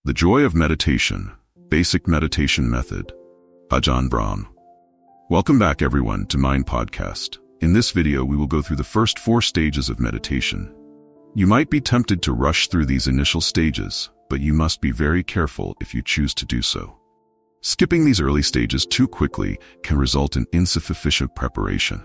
The Joy of Meditation, Basic Meditation Method, Ajahn Brahm. Welcome back everyone to Mind Podcast. In this video we will go through the first 4 stages of meditation. You might be tempted to rush through these initial stages, but you must be very careful if you choose to do so. Skipping these early stages too quickly can result in insufficient preparation.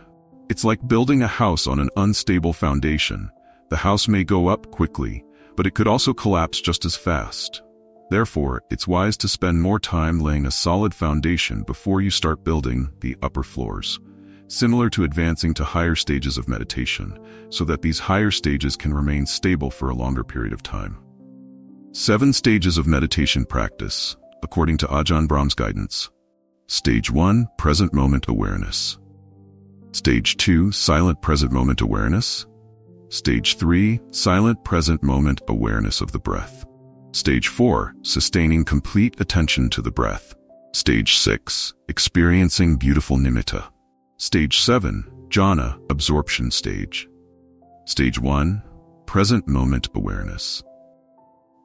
It's like building a house on an unstable foundation. The house may go up quickly, but it could also collapse just as fast. Therefore, it's wise to spend more time laying a solid foundation before you start building the upper floors, similar to advancing to higher stages of meditation, so that these higher stages can remain stable for a longer period of time. 7 stages of meditation practice, according to Ajahn Brahm's guidance. Stage 1, present moment awareness. Stage 2, silent present moment awareness. Stage 3, silent present moment awareness of the breath. Stage 4, sustaining complete attention to the breath. Stage 6, experiencing beautiful nimitta. Stage 7, jhana, absorption stage. Stage 1, present moment awareness.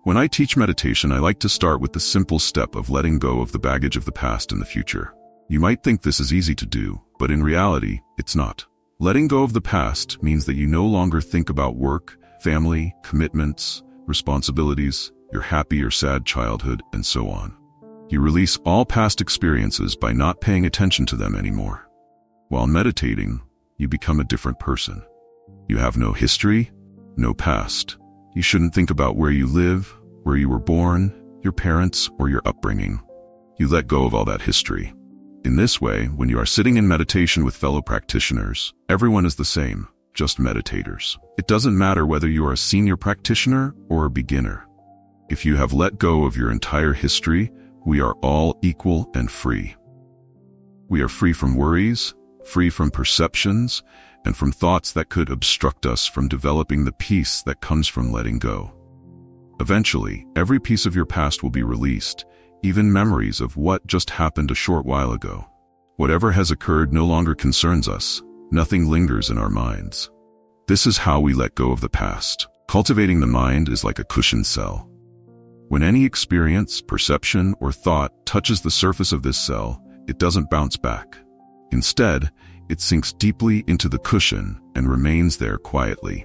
When I teach meditation, I like to start with the simple step of letting go of the baggage of the past and the future. You might think this is easy to do, but in reality, it's not. Letting go of the past means that you no longer think about work, family, commitments, responsibilities, your happy or sad childhood, and so on. You release all past experiences by not paying attention to them anymore. While meditating, you become a different person. You have no history, no past. You shouldn't think about where you live, where you were born, your parents, or your upbringing. You let go of all that history. In this way, when you are sitting in meditation with fellow practitioners, everyone is the same, just meditators. It doesn't matter whether you are a senior practitioner or a beginner. If you have let go of your entire history, we are all equal and free. We are free from worries, free from perceptions, and from thoughts that could obstruct us from developing the peace that comes from letting go. Eventually, every piece of your past will be released, even memories of what just happened a short while ago. Whatever has occurred no longer concerns us. Nothing lingers in our minds. This is how we let go of the past. Cultivating the mind is like a cushioned cell. When any experience, perception, or thought touches the surface of this cell, it doesn't bounce back. Instead, it sinks deeply into the cushion and remains there quietly.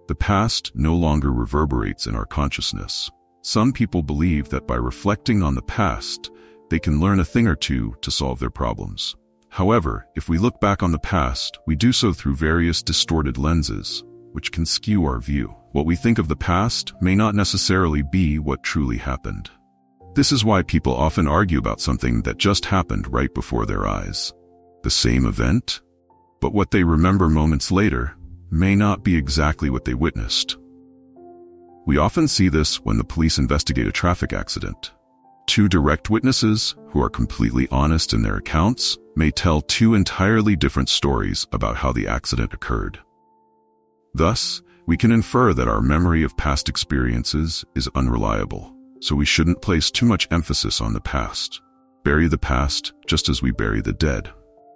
The past no longer reverberates in our consciousness. Some people believe that by reflecting on the past, they can learn a thing or two to solve their problems. However, if we look back on the past, we do so through various distorted lenses, which can skew our view. What we think of the past may not necessarily be what truly happened. This is why people often argue about something that just happened right before their eyes. The same event, but what they remember moments later may not be exactly what they witnessed. We often see this when the police investigate a traffic accident. 2 direct witnesses, who are completely honest in their accounts, may tell 2 entirely different stories about how the accident occurred. Thus, we can infer that our memory of past experiences is unreliable, so we shouldn't place too much emphasis on the past. Bury the past just as we bury the dead.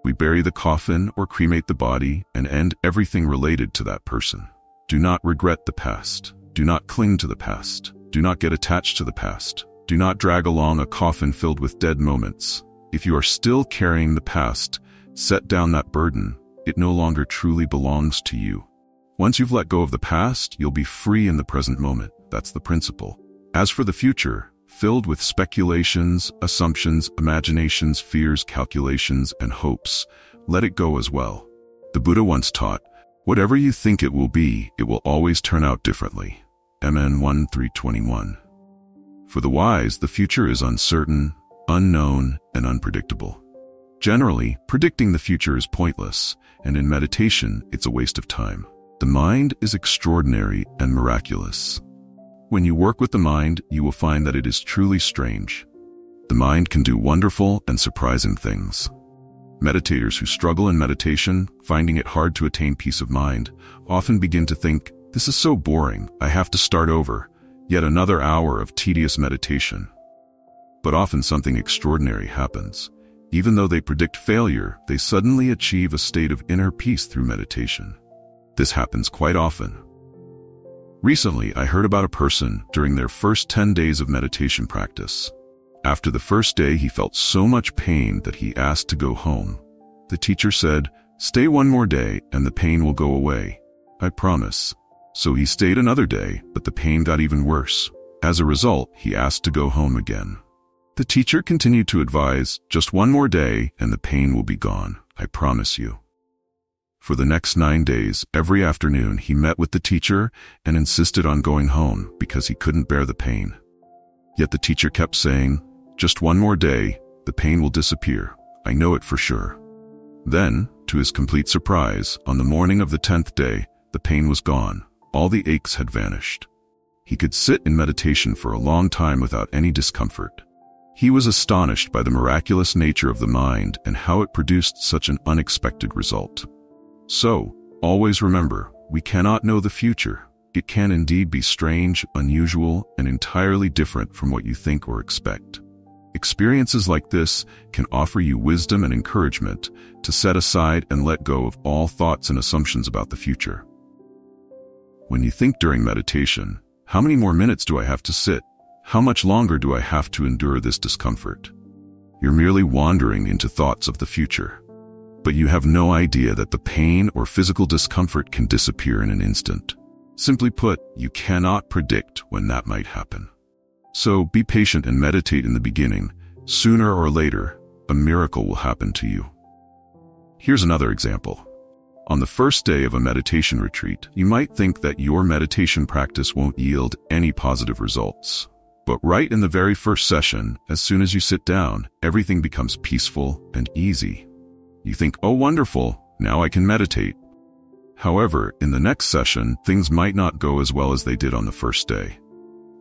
We bury the coffin or cremate the body and end everything related to that person. Do not regret the past. Do not cling to the past. Do not get attached to the past. Do not drag along a coffin filled with dead moments. If you are still carrying the past, set down that burden. It no longer truly belongs to you. Once you've let go of the past, you'll be free in the present moment. That's the principle. As for the future, filled with speculations, assumptions, imaginations, fears, calculations, and hopes, let it go as well. The Buddha once taught, "Whatever you think it will be, it will always turn out differently." MN 1:321. For the wise, the future is uncertain, unknown, and unpredictable. Generally, predicting the future is pointless, and in meditation, it's a waste of time. The mind is extraordinary and miraculous. When you work with the mind, you will find that it is truly strange. The mind can do wonderful and surprising things. Meditators who struggle in meditation, finding it hard to attain peace of mind, often begin to think, "This is so boring, I have to start over, yet another hour of tedious meditation." But often something extraordinary happens. Even though they predict failure, they suddenly achieve a state of inner peace through meditation. This happens quite often. Recently, I heard about a person during their first 10 days of meditation practice. After the first day, he felt so much pain that he asked to go home. The teacher said, "Stay one more day and the pain will go away. I promise." So he stayed another day, but the pain got even worse. As a result, he asked to go home again. The teacher continued to advise, "Just one more day and the pain will be gone. I promise you." For the next 9 days, every afternoon he met with the teacher and insisted on going home because he couldn't bear the pain. Yet the teacher kept saying, "Just one more day, the pain will disappear. I know it for sure." Then, to his complete surprise, on the morning of the 10th day, the pain was gone. All the aches had vanished. He could sit in meditation for a long time without any discomfort. He was astonished by the miraculous nature of the mind and how it produced such an unexpected result. So, always remember, we cannot know the future. It can indeed be strange, unusual, and entirely different from what you think or expect. Experiences like this can offer you wisdom and encouragement to set aside and let go of all thoughts and assumptions about the future. When you think during meditation, how many more minutes do I have to sit? How much longer do I have to endure this discomfort? You're merely wandering into thoughts of the future. But you have no idea that the pain or physical discomfort can disappear in an instant. Simply put, you cannot predict when that might happen. So be patient and meditate in the beginning. Sooner or later, a miracle will happen to you. Here's another example. On the first day of a meditation retreat, you might think that your meditation practice won't yield any positive results. But right in the very first session, as soon as you sit down, everything becomes peaceful and easy. You think, "Oh, wonderful, now I can meditate." However, in the next session, things might not go as well as they did on the first day.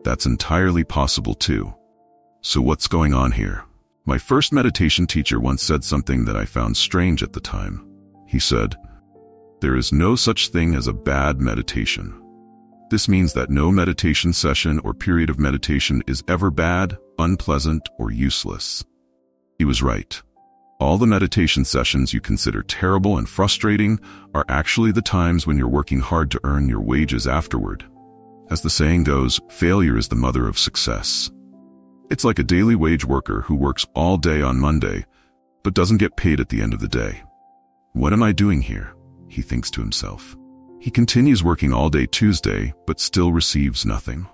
That's entirely possible too. So what's going on here? My first meditation teacher once said something that I found strange at the time. He said, "There is no such thing as a bad meditation." This means that no meditation session or period of meditation is ever bad, unpleasant, or useless. He was right. All the meditation sessions you consider terrible and frustrating are actually the times when you're working hard to earn your wages afterward. As the saying goes, failure is the mother of success. It's like a daily wage worker who works all day on Monday, but doesn't get paid at the end of the day. "What am I doing here?" he thinks to himself. He continues working all day Tuesday, but still receives nothing.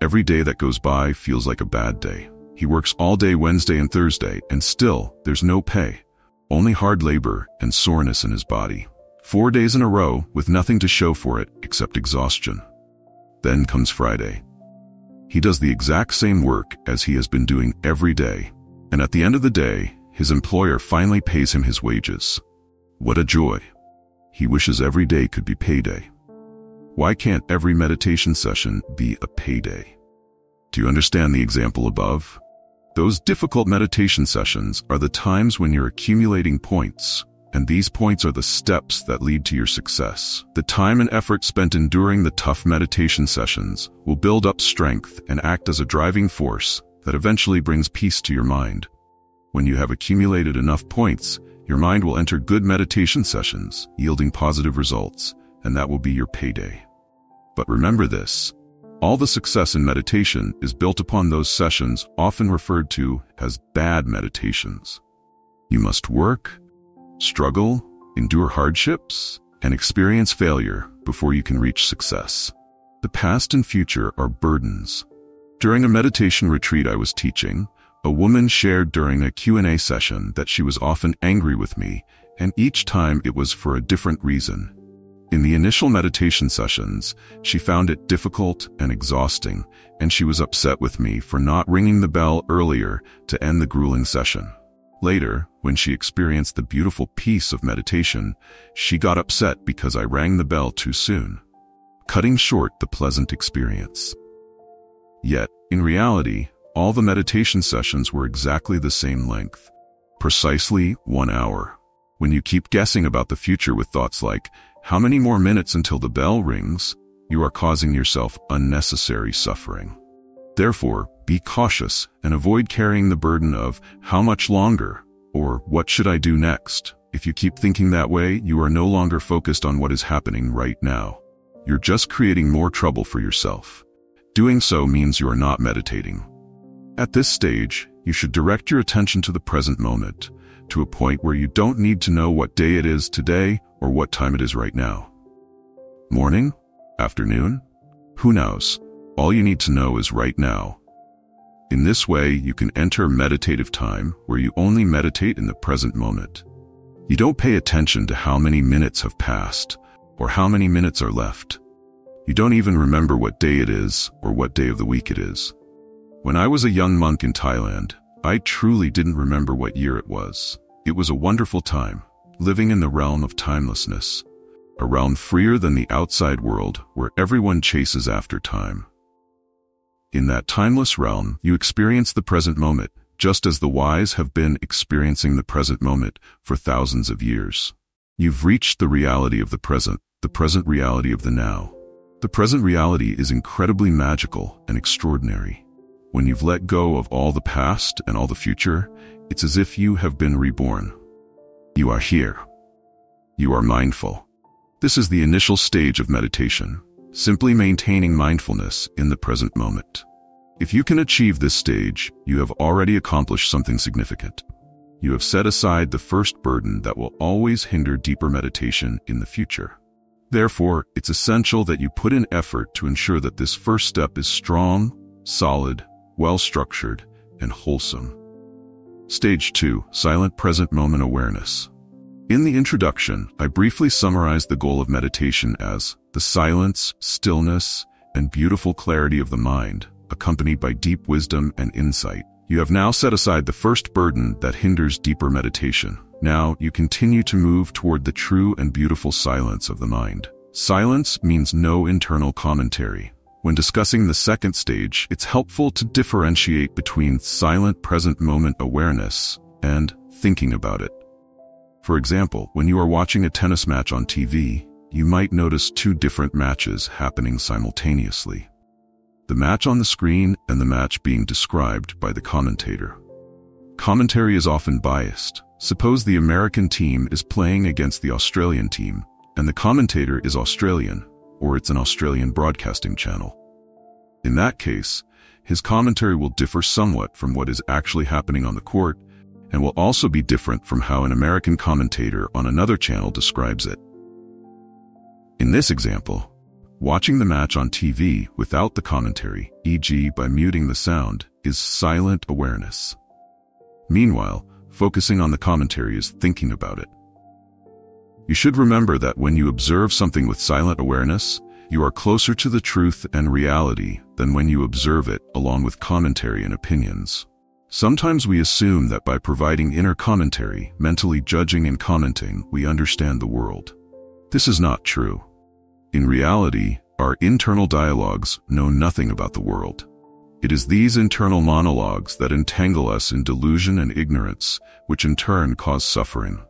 Every day that goes by feels like a bad day. He works all day Wednesday and Thursday, and still, there's no pay. Only hard labor and soreness in his body. 4 days in a row with nothing to show for it except exhaustion. Then comes Friday. He does the exact same work as he has been doing every day, and at the end of the day, his employer finally pays him his wages. What a joy! He wishes every day could be payday. Why can't every meditation session be a payday? Do you understand the example above? Those difficult meditation sessions are the times when you're accumulating points, and these points are the steps that lead to your success. The time and effort spent enduring the tough meditation sessions will build up strength and act as a driving force that eventually brings peace to your mind. When you have accumulated enough points, your mind will enter good meditation sessions, yielding positive results, and that will be your payday. But remember this. All the success in meditation is built upon those sessions often referred to as bad meditations. You must work, struggle, endure hardships, and experience failure before you can reach success. The past and future are burdens. During a meditation retreat I was teaching, a woman shared during a Q&A session that she was often angry with me, and each time it was for a different reason. In the initial meditation sessions, she found it difficult and exhausting, and she was upset with me for not ringing the bell earlier to end the grueling session. Later, when she experienced the beautiful peace of meditation, she got upset because I rang the bell too soon, cutting short the pleasant experience. Yet, in reality, all the meditation sessions were exactly the same length, precisely 1 hour. When you keep guessing about the future with thoughts like, "How many more minutes until the bell rings?" you are causing yourself unnecessary suffering. Therefore, be cautious and avoid carrying the burden of "how much longer?" or "what should I do next?" If you keep thinking that way, you are no longer focused on what is happening right now. you're just creating more trouble for yourself. Doing so means you are not meditating. At this stage, you should direct your attention to the present moment, to a point where you don't need to know what day it is today or what time it is right now. Morning? Afternoon? Who knows? All you need to know is right now. In this way, you can enter meditative time where you only meditate in the present moment. You don't pay attention to how many minutes have passed or how many minutes are left. You don't even remember what day it is or what day of the week it is. When I was a young monk in Thailand, I truly didn't remember what year it was. It was a wonderful time, living in the realm of timelessness, a realm freer than the outside world where everyone chases after time. In that timeless realm, you experience the present moment, just as the wise have been experiencing the present moment for thousands of years. You've reached the reality of the present reality of the now. The present reality is incredibly magical and extraordinary. When you've let go of all the past and all the future, it's as if you have been reborn. You are here. You are mindful. This is the initial stage of meditation, simply maintaining mindfulness in the present moment. If you can achieve this stage, you have already accomplished something significant. You have set aside the first burden that will always hinder deeper meditation in the future. Therefore, it's essential that you put in effort to ensure that this first step is strong, solid, well-structured, and wholesome. Stage 2, Silent Present Moment Awareness. In the introduction, I briefly summarized the goal of meditation as the silence, stillness, and beautiful clarity of the mind, accompanied by deep wisdom and insight. You have now set aside the first burden that hinders deeper meditation. Now you continue to move toward the true and beautiful silence of the mind. Silence means no internal commentary. When discussing the second stage, it's helpful to differentiate between silent present moment awareness and thinking about it. For example, when you are watching a tennis match on TV, you might notice two different matches happening simultaneously. The match on the screen and the match being described by the commentator. Commentary is often biased. Suppose the American team is playing against the Australian team, and the commentator is Australian, or it's an Australian broadcasting channel. In that case, his commentary will differ somewhat from what is actually happening on the court, and will also be different from how an American commentator on another channel describes it. In this example, watching the match on TV without the commentary, e.g. by muting the sound, is silent awareness. Meanwhile, focusing on the commentary is thinking about it. You should remember that when you observe something with silent awareness, you are closer to the truth and reality than when you observe it along with commentary and opinions. Sometimes we assume that by providing inner commentary, mentally judging and commenting, we understand the world. This is not true. In reality, our internal dialogues know nothing about the world. It is these internal monologues that entangle us in delusion and ignorance, which in turn cause suffering.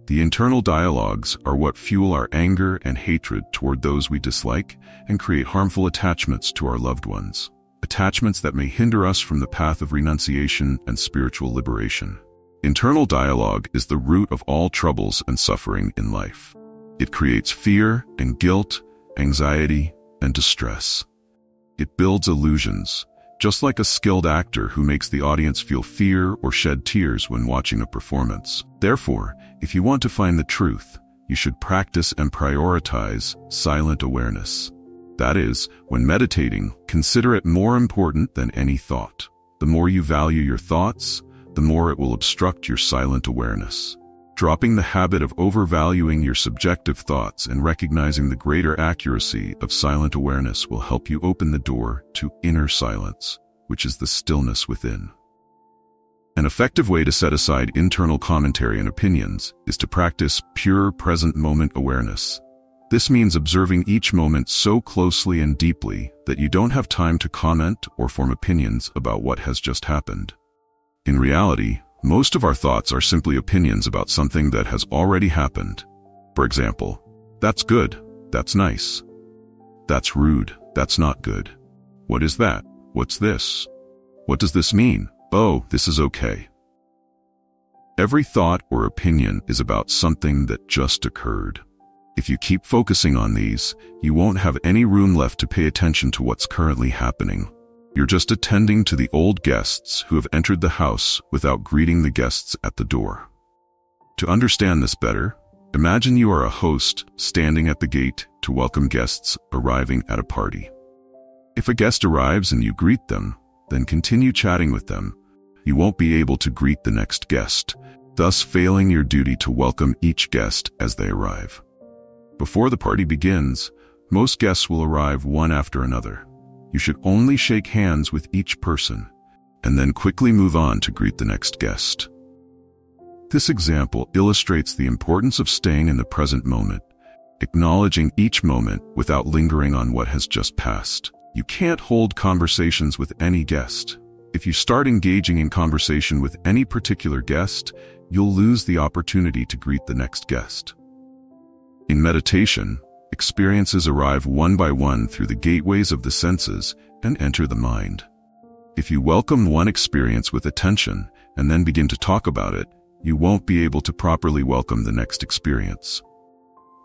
The internal dialogues are what fuel our anger and hatred toward those we dislike and create harmful attachments to our loved ones. Attachments that may hinder us from the path of renunciation and spiritual liberation. Internal dialogue is the root of all troubles and suffering in life. It creates fear and guilt, anxiety and distress. It builds illusions, just like a skilled actor who makes the audience feel fear or shed tears when watching a performance. Therefore, if you want to find the truth, you should practice and prioritize silent awareness. That is, when meditating, consider it more important than any thought. The more you value your thoughts, the more it will obstruct your silent awareness. Dropping the habit of overvaluing your subjective thoughts and recognizing the greater accuracy of silent awareness will help you open the door to inner silence, which is the stillness within. An effective way to set aside internal commentary and opinions is to practice pure present moment awareness. This means observing each moment so closely and deeply that you don't have time to comment or form opinions about what has just happened. In reality, most of our thoughts are simply opinions about something that has already happened. For example, that's good, that's nice. That's rude, that's not good. What is that? What's this? What does this mean? Oh, this is okay. Every thought or opinion is about something that just occurred. If you keep focusing on these, you won't have any room left to pay attention to what's currently happening. You're just attending to the old guests who have entered the house without greeting the guests at the door. To understand this better, imagine you are a host standing at the gate to welcome guests arriving at a party. If a guest arrives and you greet them, then continue chatting with them. You won't be able to greet the next guest, thus failing your duty to welcome each guest as they arrive. Before the party begins, most guests will arrive one after another. You should only shake hands with each person, and then quickly move on to greet the next guest. This example illustrates the importance of staying in the present moment, acknowledging each moment without lingering on what has just passed. You can't hold conversations with any guest. If you start engaging in conversation with any particular guest, you'll lose the opportunity to greet the next guest. In meditation, experiences arrive one by one through the gateways of the senses and enter the mind. If you welcome one experience with attention and then begin to talk about it, you won't be able to properly welcome the next experience.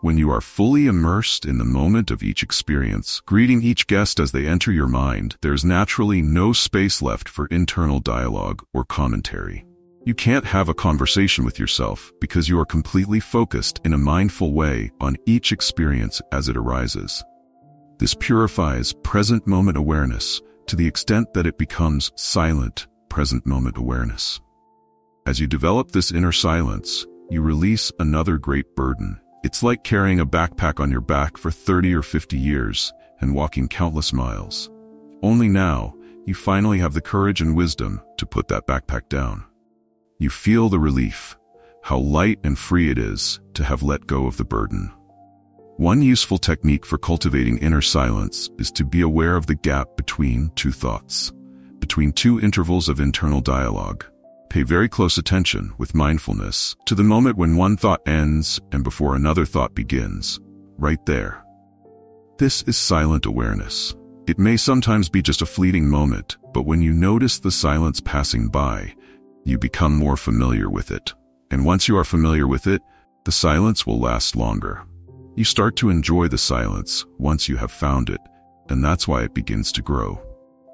When you are fully immersed in the moment of each experience, greeting each guest as they enter your mind, there's naturally no space left for internal dialogue or commentary. You can't have a conversation with yourself because you are completely focused in a mindful way on each experience as it arises. This purifies present moment awareness to the extent that it becomes silent present moment awareness. As you develop this inner silence, you release another great burden. It's like carrying a backpack on your back for 30 or 50 years and walking countless miles. Only now, you finally have the courage and wisdom to put that backpack down. You feel the relief, how light and free it is to have let go of the burden. One useful technique for cultivating inner silence is to be aware of the gap between two thoughts, between two intervals of internal dialogue. Pay very close attention with mindfulness to the moment when one thought ends and before another thought begins, right there. This is silent awareness. It may sometimes be just a fleeting moment, but when you notice the silence passing by, you become more familiar with it. And once you are familiar with it, the silence will last longer. You start to enjoy the silence once you have found it, and that's why it begins to grow.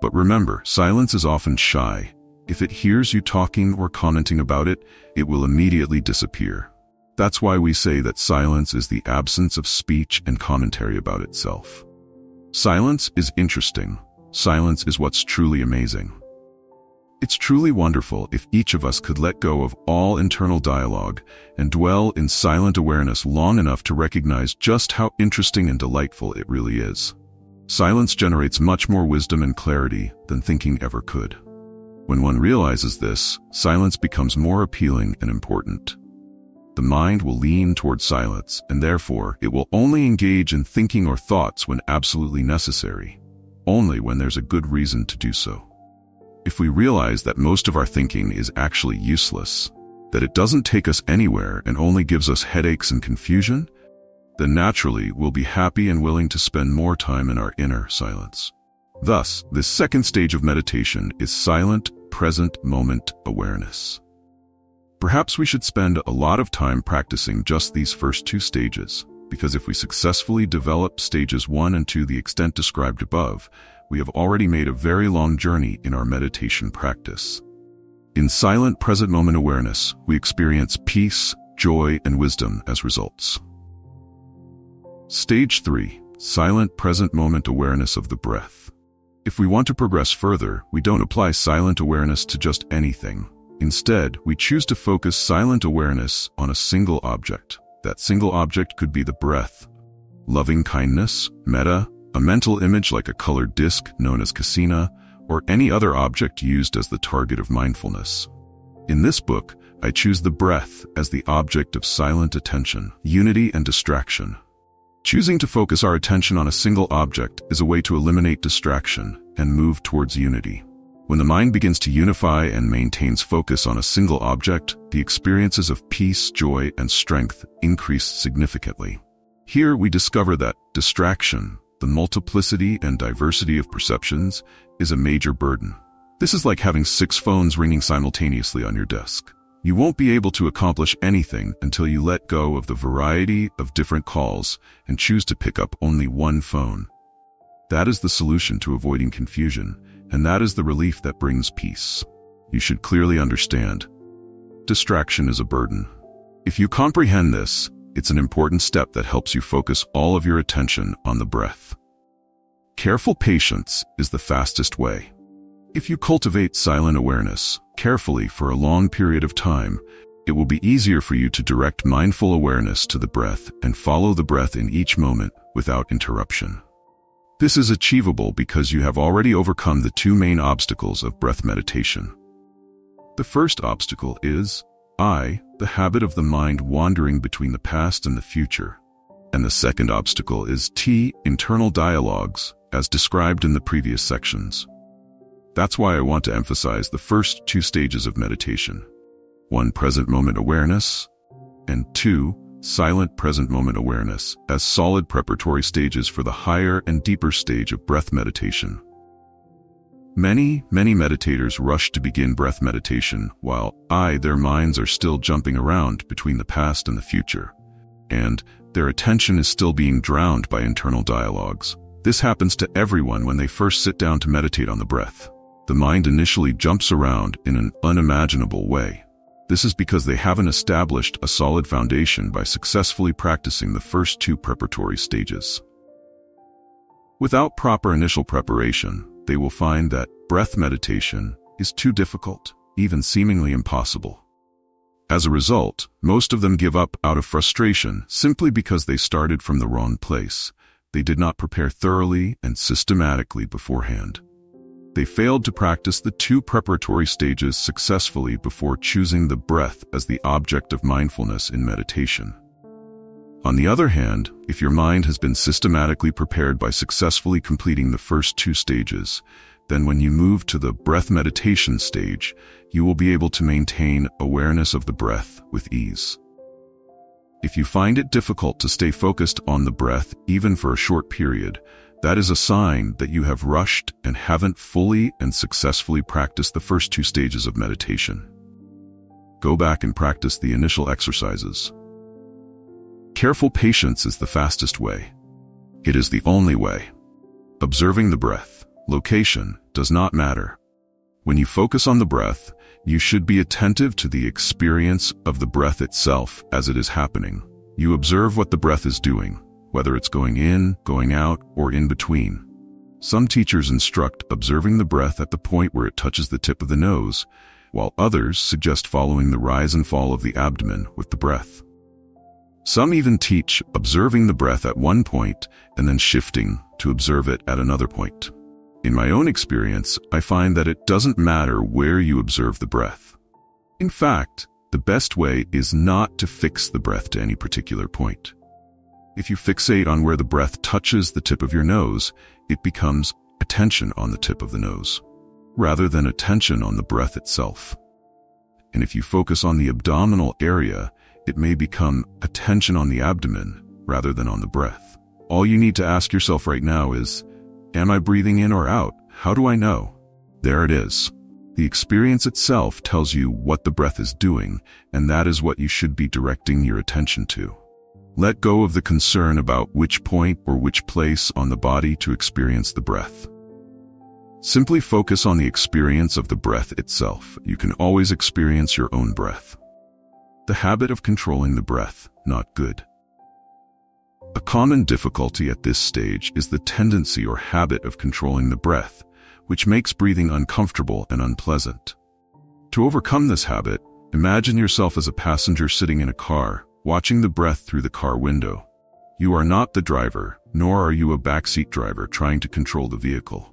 But remember, silence is often shy. If it hears you talking or commenting about it, it will immediately disappear. That's why we say that silence is the absence of speech and commentary about itself. Silence is interesting. Silence is what's truly amazing. It's truly wonderful if each of us could let go of all internal dialogue and dwell in silent awareness long enough to recognize just how interesting and delightful it really is. Silence generates much more wisdom and clarity than thinking ever could. When one realizes this, silence becomes more appealing and important. The mind will lean toward silence, and therefore it will only engage in thinking or thoughts when absolutely necessary, only when there's a good reason to do so. If we realize that most of our thinking is actually useless, that it doesn't take us anywhere and only gives us headaches and confusion, then naturally we'll be happy and willing to spend more time in our inner silence. Thus, this second stage of meditation is silent, present moment awareness. Perhaps we should spend a lot of time practicing just these first two stages, because if we successfully develop stages 1 and 2 to the extent described above, we have already made a very long journey in our meditation practice. In silent present moment awareness, we experience peace, joy, and wisdom as results. Stage 3, silent present moment awareness of the breath. If we want to progress further, we don't apply silent awareness to just anything. Instead, we choose to focus silent awareness on a single object. That single object could be the breath, loving kindness, metta, a mental image like a colored disc known as kasina, or any other object used as the target of mindfulness. In this book, I choose the breath as the object of silent attention, unity, and distraction. Choosing to focus our attention on a single object is a way to eliminate distraction and move towards unity. When the mind begins to unify and maintains focus on a single object, the experiences of peace, joy, and strength increase significantly. Here we discover that distraction, the multiplicity and diversity of perceptions, is a major burden. This is like having 6 phones ringing simultaneously on your desk. You won't be able to accomplish anything until you let go of the variety of different calls and choose to pick up only one phone. That is the solution to avoiding confusion, and that is the relief that brings peace. You should clearly understand. Distraction is a burden. If you comprehend this, it's an important step that helps you focus all of your attention on the breath. Careful patience is the fastest way. If you cultivate silent awareness carefully for a long period of time, it will be easier for you to direct mindful awareness to the breath and follow the breath in each moment without interruption. This is achievable because you have already overcome the two main obstacles of breath meditation. The first obstacle is the habit of the mind wandering between the past and the future. And the second obstacle is internal dialogues, as described in the previous sections. That's why I want to emphasize the first two stages of meditation. 1, present moment awareness, and 2, silent present moment awareness, as solid preparatory stages for the higher and deeper stage of breath meditation. Many meditators rush to begin breath meditation while their minds are still jumping around between the past and the future, and their attention is still being drowned by internal dialogues. This happens to everyone when they first sit down to meditate on the breath. The mind initially jumps around in an unimaginable way. This is because they haven't established a solid foundation by successfully practicing the first two preparatory stages. Without proper initial preparation, they will find that breath meditation is too difficult, even seemingly impossible. As a result, most of them give up out of frustration simply because they started from the wrong place. They did not prepare thoroughly and systematically beforehand. They failed to practice the two preparatory stages successfully before choosing the breath as the object of mindfulness in meditation. On the other hand, if your mind has been systematically prepared by successfully completing the first two stages, then when you move to the breath meditation stage, you will be able to maintain awareness of the breath with ease. If you find it difficult to stay focused on the breath even for a short period, that is a sign that you have rushed and haven't fully and successfully practiced the first two stages of meditation. Go back and practice the initial exercises. Careful patience is the fastest way. It is the only way. Observing the breath, location, does not matter. When you focus on the breath, you should be attentive to the experience of the breath itself as it is happening. You observe what the breath is doing, whether it's going in, going out, or in between. Some teachers instruct observing the breath at the point where it touches the tip of the nose, while others suggest following the rise and fall of the abdomen with the breath. Some even teach observing the breath at one point and then shifting to observe it at another point. In my own experience, I find that it doesn't matter where you observe the breath. In fact, the best way is not to fix the breath to any particular point. If you fixate on where the breath touches the tip of your nose, it becomes attention on the tip of the nose, rather than attention on the breath itself. And if you focus on the abdominal area, it may become attention on the abdomen rather than on the breath. All you need to ask yourself right now is, am I breathing in or out? How do I know? There it is. The experience itself tells you what the breath is doing, and that is what you should be directing your attention to. Let go of the concern about which point or which place on the body to experience the breath. Simply focus on the experience of the breath itself. You can always experience your own breath. The habit of controlling the breath, not good. A common difficulty at this stage is the tendency or habit of controlling the breath, which makes breathing uncomfortable and unpleasant. To overcome this habit, imagine yourself as a passenger sitting in a car, watching the breath through the car window. You are not the driver, nor are you a backseat driver trying to control the vehicle.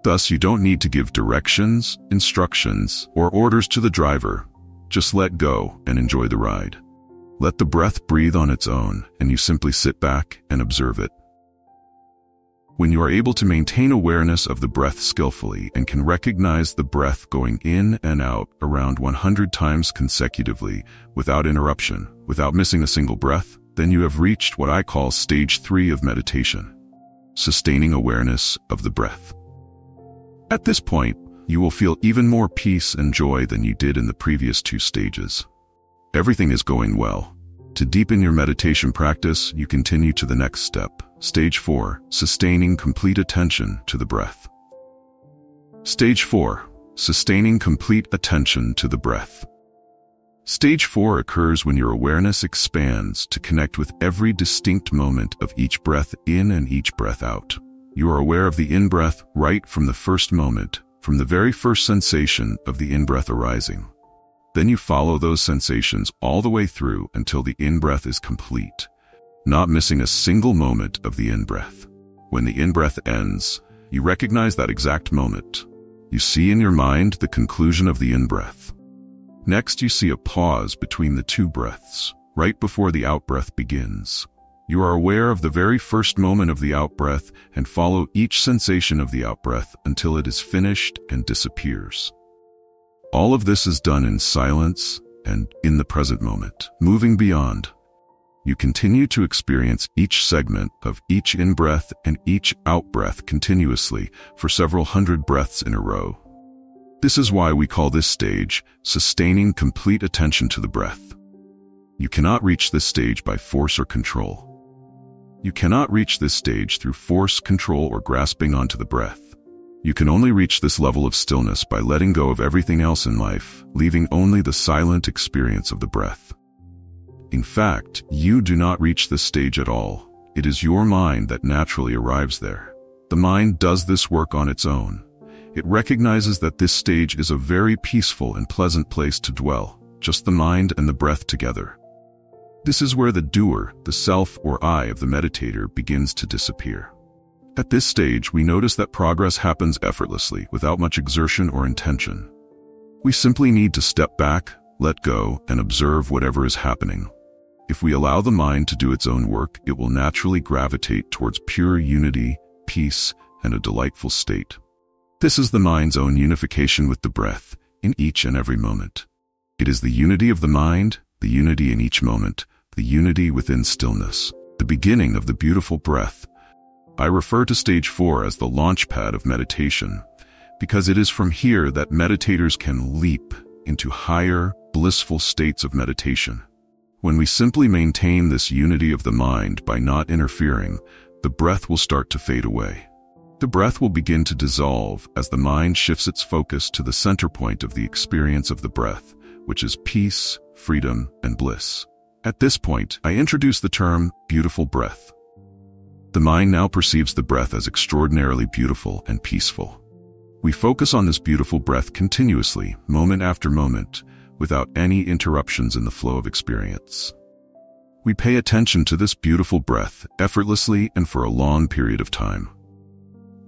Thus, you don't need to give directions, instructions, or orders to the driver. Just let go and enjoy the ride. Let the breath breathe on its own, and you simply sit back and observe it. When you are able to maintain awareness of the breath skillfully and can recognize the breath going in and out around 100 times consecutively without interruption, without missing a single breath, then you have reached what I call stage 3 of meditation, sustaining awareness of the breath. At this point, You will feel even more peace and joy than you did in the previous 2 stages. Everything is going well. To deepen your meditation practice, you continue to the next step. Stage 4, sustaining complete attention to the breath. Stage 4, sustaining complete attention to the breath. Stage 4 occurs when your awareness expands to connect with every distinct moment of each breath in and each breath out. You are aware of the in-breath right from the first moment, from the very first sensation of the in-breath arising. Then you follow those sensations all the way through until the in-breath is complete, not missing a single moment of the in-breath. When the in-breath ends, you recognize that exact moment. You see in your mind the conclusion of the in-breath. Next, you see a pause between the 2 breaths, right before the out-breath begins. You are aware of the very first moment of the out-breath and follow each sensation of the out-breath until it is finished and disappears. All of this is done in silence and in the present moment. Moving beyond, you continue to experience each segment of each in-breath and each out-breath continuously for several hundred breaths in a row. This is why we call this stage sustaining complete attention to the breath. You cannot reach this stage by force or control. You cannot reach this stage through force, control, or grasping onto the breath. You can only reach this level of stillness by letting go of everything else in life, leaving only the silent experience of the breath. In fact, you do not reach this stage at all. It is your mind that naturally arrives there. The mind does this work on its own. It recognizes that this stage is a very peaceful and pleasant place to dwell, just the mind and the breath together. This is where the doer, the self or I of the meditator, begins to disappear. At this stage, we notice that progress happens effortlessly, without much exertion or intention. We simply need to step back, let go, and observe whatever is happening. If we allow the mind to do its own work, it will naturally gravitate towards pure unity, peace, and a delightful state. This is the mind's own unification with the breath in each and every moment. It is the unity of the mind, the unity in each moment, the unity within stillness, the beginning of the beautiful breath. I refer to stage 4 as the launch pad of meditation, because it is from here that meditators can leap into higher, blissful states of meditation. When we simply maintain this unity of the mind by not interfering, the breath will start to fade away. The breath will begin to dissolve as the mind shifts its focus to the center point of the experience of the breath, which is peace, freedom, and bliss. At this point, I introduce the term beautiful breath. The mind now perceives the breath as extraordinarily beautiful and peaceful. We focus on this beautiful breath continuously, moment after moment, without any interruptions in the flow of experience. We pay attention to this beautiful breath effortlessly and for a long period of time.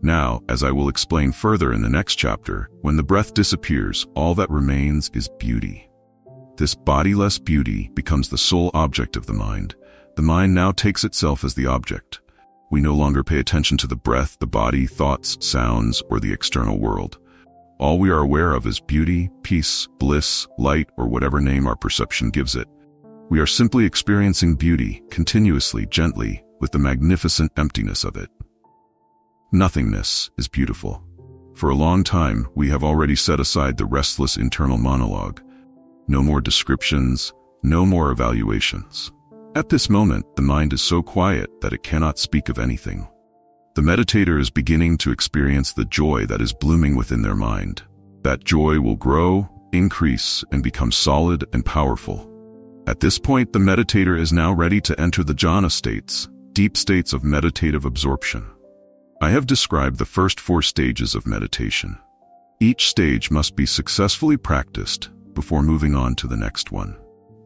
Now, as I will explain further in the next chapter, when the breath disappears, all that remains is beauty. This bodiless beauty becomes the sole object of the mind. The mind now takes itself as the object. We no longer pay attention to the breath, the body, thoughts, sounds, or the external world. All we are aware of is beauty, peace, bliss, light, or whatever name our perception gives it. We are simply experiencing beauty, continuously, gently, with the magnificent emptiness of it. Nothingness is beautiful. For a long time, we have already set aside the restless internal monologue. No more descriptions, no more evaluations. At this moment, the mind is so quiet that it cannot speak of anything. The meditator is beginning to experience the joy that is blooming within their mind. That joy will grow, increase, and become solid and powerful. At this point, the meditator is now ready to enter the jhana states, deep states of meditative absorption. I have described the first 4 stages of meditation. Each stage must be successfully practiced before moving on to the next one.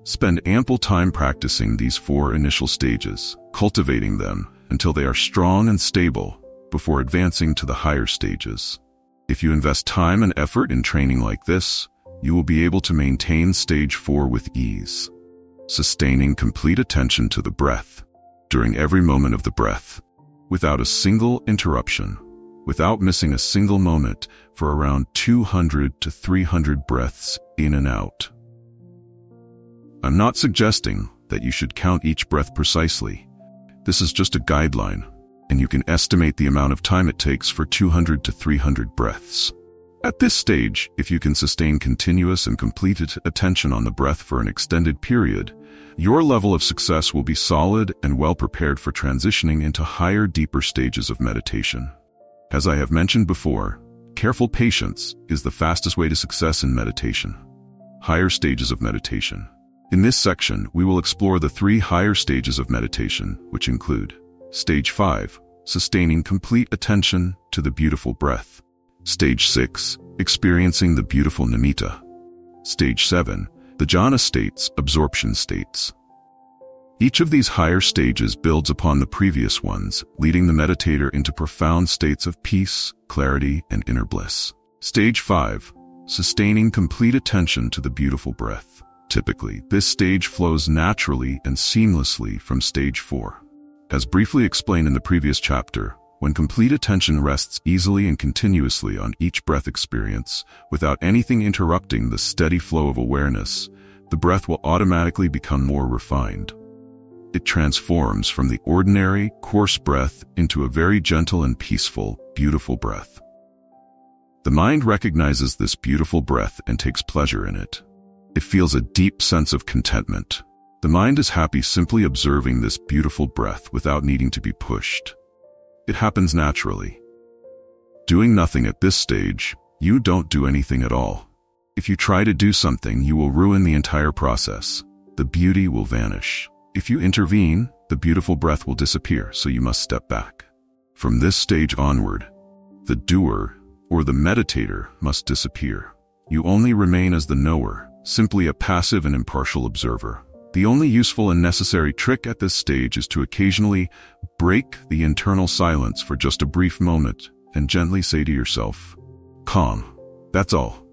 Spend ample time practicing these 4 initial stages, cultivating them until they are strong and stable before advancing to the higher stages. If you invest time and effort in training like this, you will be able to maintain stage 4 with ease, sustaining complete attention to the breath during every moment of the breath, without a single interruption, without missing a single moment for around 200 to 300 breaths in and out. I'm not suggesting that you should count each breath precisely. This is just a guideline, and you can estimate the amount of time it takes for 200 to 300 breaths. At this stage, if you can sustain continuous and complete attention on the breath for an extended period, your level of success will be solid and well prepared for transitioning into higher, deeper stages of meditation. As I have mentioned before, careful patience is the fastest way to success in meditation. Higher stages of meditation. In this section, we will explore the 3 higher stages of meditation, which include Stage 5, sustaining complete attention to the beautiful breath. Stage 6, experiencing the beautiful nimitta. Stage 7, the jhana states, absorption states. Each of these higher stages builds upon the previous ones, leading the meditator into profound states of peace, clarity, and inner bliss. Stage 5, sustaining complete attention to the beautiful breath. Typically, this stage flows naturally and seamlessly from Stage 4. As briefly explained in the previous chapter, when complete attention rests easily and continuously on each breath experience, without anything interrupting the steady flow of awareness, the breath will automatically become more refined. It transforms from the ordinary, coarse breath into a very gentle and peaceful, beautiful breath. The mind recognizes this beautiful breath and takes pleasure in it. It feels a deep sense of contentment. The mind is happy simply observing this beautiful breath without needing to be pushed. It happens naturally. Doing nothing at this stage, you don't do anything at all. If you try to do something, you will ruin the entire process. The beauty will vanish. If you intervene, the beautiful breath will disappear, so you must step back. From this stage onward, the doer, or the meditator, must disappear. You only remain as the knower, simply a passive and impartial observer. The only useful and necessary trick at this stage is to occasionally break the internal silence for just a brief moment and gently say to yourself, "Calm." That's all.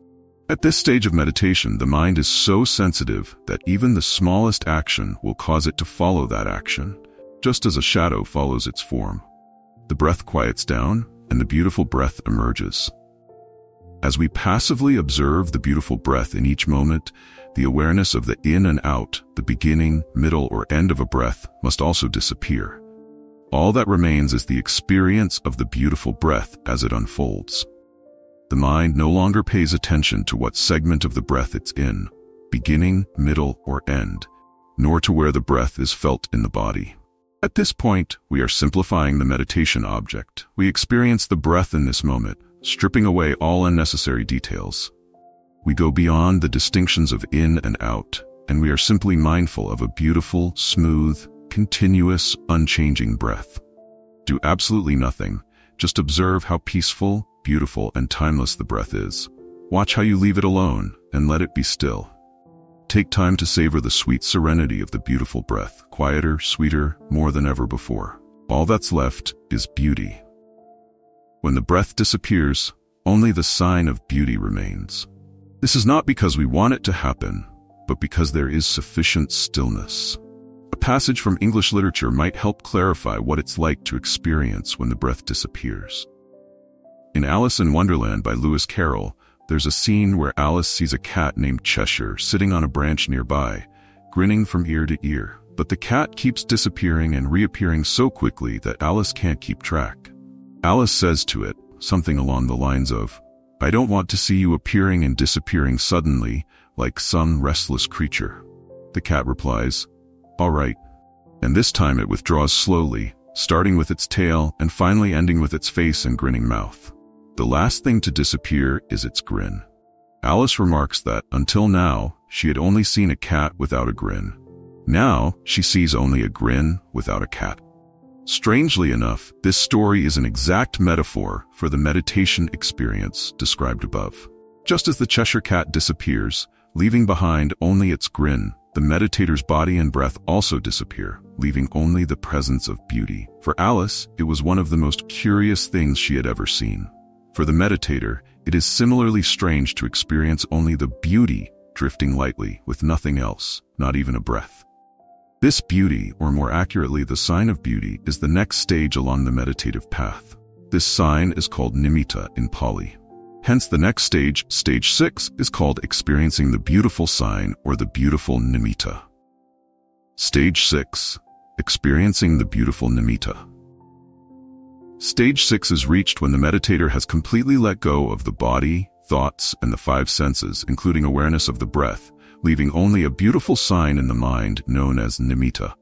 At this stage of meditation, the mind is so sensitive that even the smallest action will cause it to follow that action, just as a shadow follows its form. The breath quiets down, and the beautiful breath emerges. As we passively observe the beautiful breath in each moment, the awareness of the in and out, the beginning, middle, or end of a breath must also disappear. All that remains is the experience of the beautiful breath as it unfolds. The mind no longer pays attention to what segment of the breath it's in, beginning, middle, or end, nor to where the breath is felt in the body. At this point, we are simplifying the meditation object. We experience the breath in this moment, stripping away all unnecessary details. We go beyond the distinctions of in and out, and we are simply mindful of a beautiful, smooth, continuous, unchanging breath. Do absolutely nothing. Just observe how peaceful, beautiful, and timeless the breath is. Watch how you leave it alone and let it be still. Take time to savor the sweet serenity of the beautiful breath, quieter, sweeter, more than ever before. All that's left is beauty. When the breath disappears, only the sign of beauty remains. This is not because we want it to happen, but because there is sufficient stillness. A passage from English literature might help clarify what it's like to experience when the breath disappears. In Alice in Wonderland by Lewis Carroll, there's a scene where Alice sees a cat named Cheshire sitting on a branch nearby, grinning from ear to ear. But the cat keeps disappearing and reappearing so quickly that Alice can't keep track. Alice says to it something along the lines of, "I don't want to see you appearing and disappearing suddenly, like some restless creature." The cat replies, "All right." And this time it withdraws slowly, starting with its tail and finally ending with its face and grinning mouth. The last thing to disappear is its grin. Alice remarks that, until now, she had only seen a cat without a grin. Now, she sees only a grin without a cat. Strangely enough, this story is an exact metaphor for the meditation experience described above. Just as the Cheshire cat disappears, leaving behind only its grin, the meditator's body and breath also disappear, leaving only the presence of beauty. For Alice, it was one of the most curious things she had ever seen. For the meditator, it is similarly strange to experience only the beauty drifting lightly with nothing else, not even a breath. This beauty, or more accurately the sign of beauty, is the next stage along the meditative path. This sign is called nimitta in Pali. Hence the next stage, stage 6, is called experiencing the beautiful sign or the beautiful nimitta. Stage 6, experiencing the beautiful nimitta. Stage 6 is reached when the meditator has completely let go of the body, thoughts, and the five senses, including awareness of the breath, leaving only a beautiful sign in the mind known as nimitta.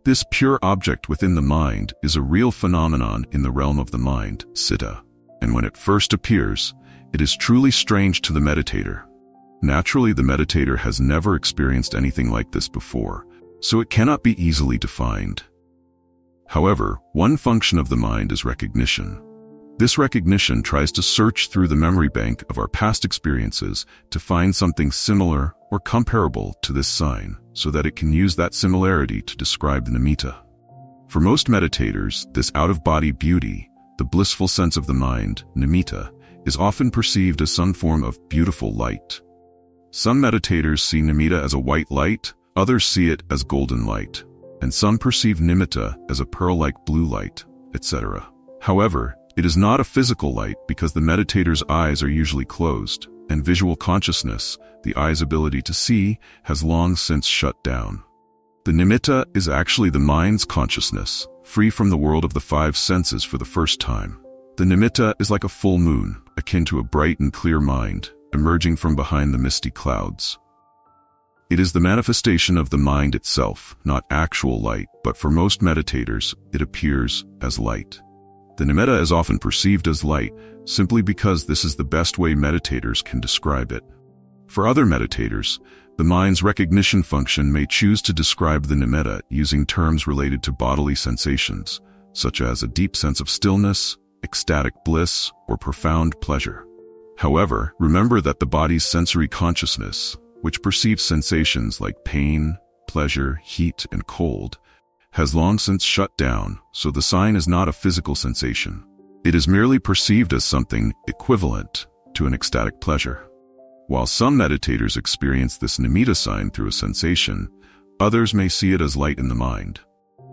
This pure object within the mind is a real phenomenon in the realm of the mind, citta, and when it first appears, it is truly strange to the meditator. Naturally, the meditator has never experienced anything like this before, so it cannot be easily defined. However, one function of the mind is recognition. This recognition tries to search through the memory bank of our past experiences to find something similar or comparable to this sign, so that it can use that similarity to describe the nimitta. For most meditators, this out-of-body beauty, the blissful sense of the mind, nimitta, is often perceived as some form of beautiful light. Some meditators see nimitta as a white light, others see it as golden light, and some perceive nimitta as a pearl-like blue light, etc. However, it is not a physical light because the meditator's eyes are usually closed, and visual consciousness, the eye's ability to see, has long since shut down. The nimitta is actually the mind's consciousness, free from the world of the five senses for the first time. The nimitta is like a full moon, akin to a bright and clear mind, emerging from behind the misty clouds. It is the manifestation of the mind itself, not actual light, but for most meditators, it appears as light. The nimitta is often perceived as light, simply because this is the best way meditators can describe it. For other meditators, the mind's recognition function may choose to describe the nimitta using terms related to bodily sensations, such as a deep sense of stillness, ecstatic bliss, or profound pleasure. However, remember that the body's sensory consciousness, which perceives sensations like pain, pleasure, heat, and cold, has long since shut down, so the sign is not a physical sensation. It is merely perceived as something equivalent to an ecstatic pleasure. While some meditators experience this nimitta sign through a sensation, others may see it as light in the mind.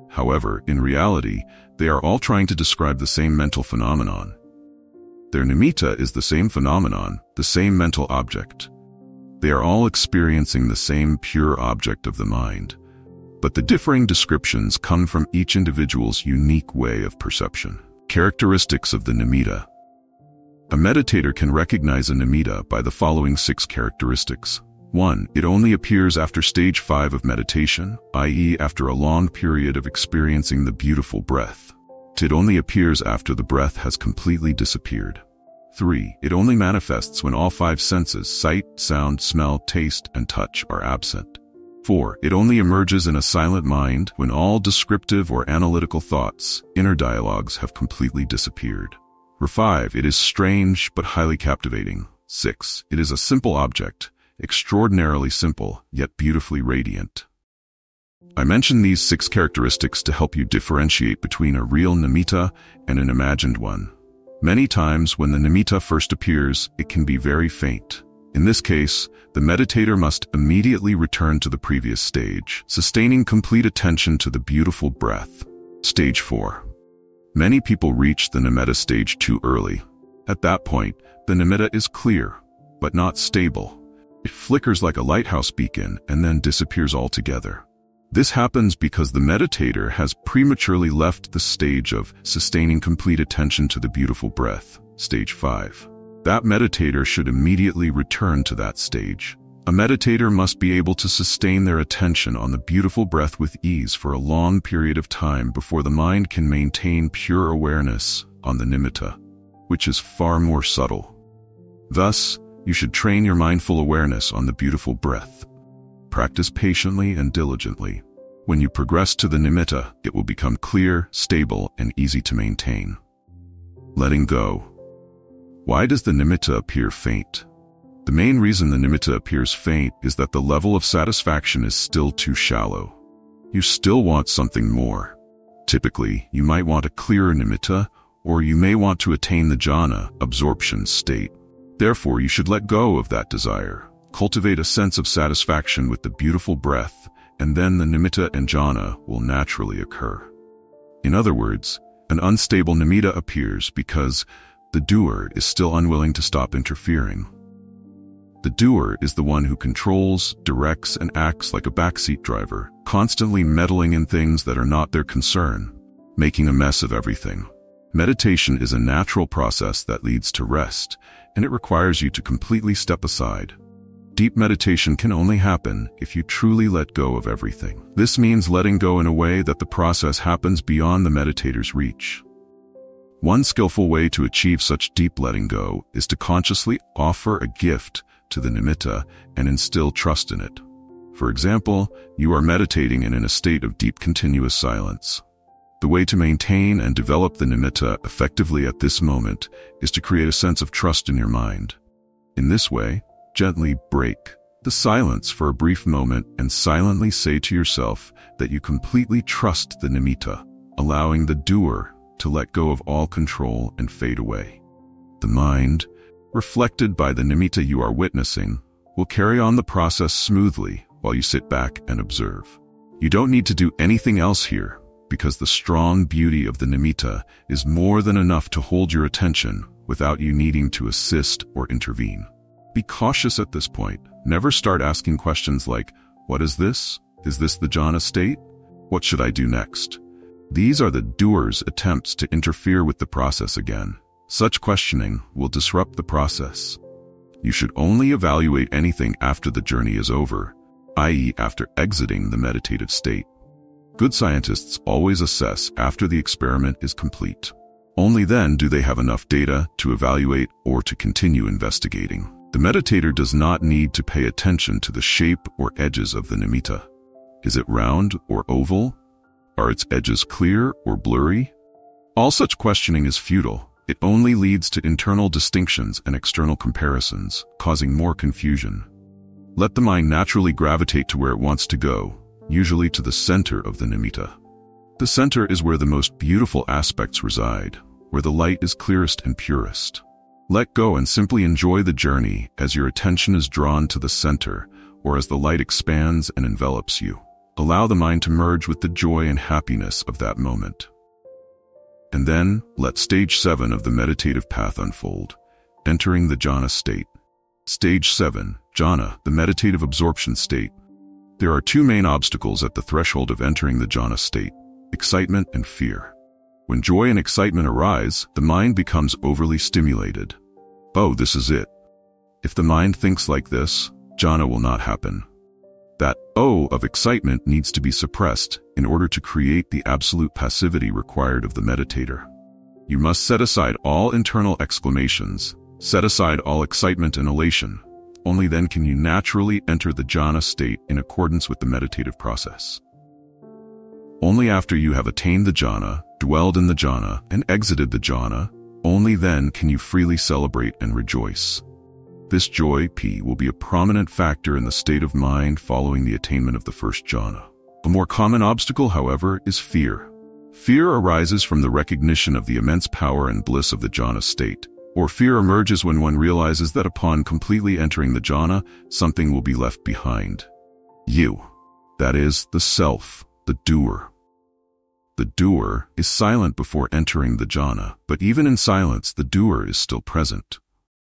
However, in reality, they are all trying to describe the same mental phenomenon. Their nimitta is the same phenomenon, the same mental object. They are all experiencing the same pure object of the mind, but the differing descriptions come from each individual's unique way of perception. Characteristics of the nimitta. A meditator can recognize a nimitta by the following 6 characteristics. 1. It only appears after stage 5 of meditation, i.e. after a long period of experiencing the beautiful breath. 2. It only appears after the breath has completely disappeared. 3. It only manifests when all 5 senses, sight, sound, smell, taste, and touch, are absent. 4. It only emerges in a silent mind when all descriptive or analytical thoughts, inner dialogues, have completely disappeared. 5. It is strange but highly captivating. 6. It is a simple object, extraordinarily simple, yet beautifully radiant. I mention these 6 characteristics to help you differentiate between a real nimitta and an imagined one. Many times when the nimitta first appears, it can be very faint. In this case, the meditator must immediately return to the previous stage, sustaining complete attention to the beautiful breath. Stage 4. Many people reach the nimitta stage too early. At that point, the nimitta is clear, but not stable. It flickers like a lighthouse beacon and then disappears altogether. This happens because the meditator has prematurely left the stage of sustaining complete attention to the beautiful breath, stage 5. That meditator should immediately return to that stage. A meditator must be able to sustain their attention on the beautiful breath with ease for a long period of time before the mind can maintain pure awareness on the nimitta, which is far more subtle. Thus, you should train your mindful awareness on the beautiful breath. Practice patiently and diligently. When you progress to the nimitta, it will become clear, stable, and easy to maintain. Letting go. Why does the nimitta appear faint? The main reason the nimitta appears faint is that the level of satisfaction is still too shallow. You still want something more. Typically, you might want a clearer nimitta, or you may want to attain the jhana, absorption state. Therefore, you should let go of that desire. Cultivate a sense of satisfaction with the beautiful breath, and then the nimitta and jhana will naturally occur. In other words, an unstable nimitta appears because the doer is still unwilling to stop interfering. The doer is the one who controls, directs, and acts like a backseat driver, constantly meddling in things that are not their concern, making a mess of everything. Meditation is a natural process that leads to rest, and it requires you to completely step aside. Deep meditation can only happen if you truly let go of everything. This means letting go in a way that the process happens beyond the meditator's reach. One skillful way to achieve such deep letting go is to consciously offer a gift to the nimitta and instill trust in it. For example, you are meditating and in a state of deep continuous silence. The way to maintain and develop the nimitta effectively at this moment is to create a sense of trust in your mind. In this way, gently break the silence for a brief moment and silently say to yourself that you completely trust the nimitta, allowing the doer to let go of all control and fade away. The mind, reflected by the nimitta you are witnessing, will carry on the process smoothly while you sit back and observe. You don't need to do anything else here, because the strong beauty of the nimitta is more than enough to hold your attention without you needing to assist or intervene. Be cautious at this point. Never start asking questions like, "What is this? Is this the jhana state? What should I do next?" These are the doer's attempts to interfere with the process again. Such questioning will disrupt the process. You should only evaluate anything after the journey is over, i.e., after exiting the meditative state. Good scientists always assess after the experiment is complete. Only then do they have enough data to evaluate or to continue investigating. The meditator does not need to pay attention to the shape or edges of the nimitta. Is it round or oval? Are its edges clear or blurry? All such questioning is futile. It only leads to internal distinctions and external comparisons, causing more confusion. Let the mind naturally gravitate to where it wants to go, usually to the center of the nimitta. The center is where the most beautiful aspects reside, where the light is clearest and purest. Let go and simply enjoy the journey as your attention is drawn to the center, or as the light expands and envelops you. Allow the mind to merge with the joy and happiness of that moment. And then, let stage 7 of the meditative path unfold, entering the jhana state. Stage 7, jhana, the meditative absorption state. There are two main obstacles at the threshold of entering the jhana state: excitement and fear. When joy and excitement arise, the mind becomes overly stimulated. Oh, this is it. If the mind thinks like this, jhana will not happen. That "oh" of excitement needs to be suppressed in order to create the absolute passivity required of the meditator. You must set aside all internal exclamations, set aside all excitement and elation. Only then can you naturally enter the jhana state in accordance with the meditative process. Only after you have attained the jhana, dwelled in the jhana, and exited the jhana, only then can you freely celebrate and rejoice. This joy, will be a prominent factor in the state of mind following the attainment of the first jhana. A more common obstacle, however, is fear. Fear arises from the recognition of the immense power and bliss of the jhana state, or fear emerges when one realizes that upon completely entering the jhana, something will be left behind. You. That is, the self, the doer. The doer is silent before entering the jhana, but even in silence, the doer is still present.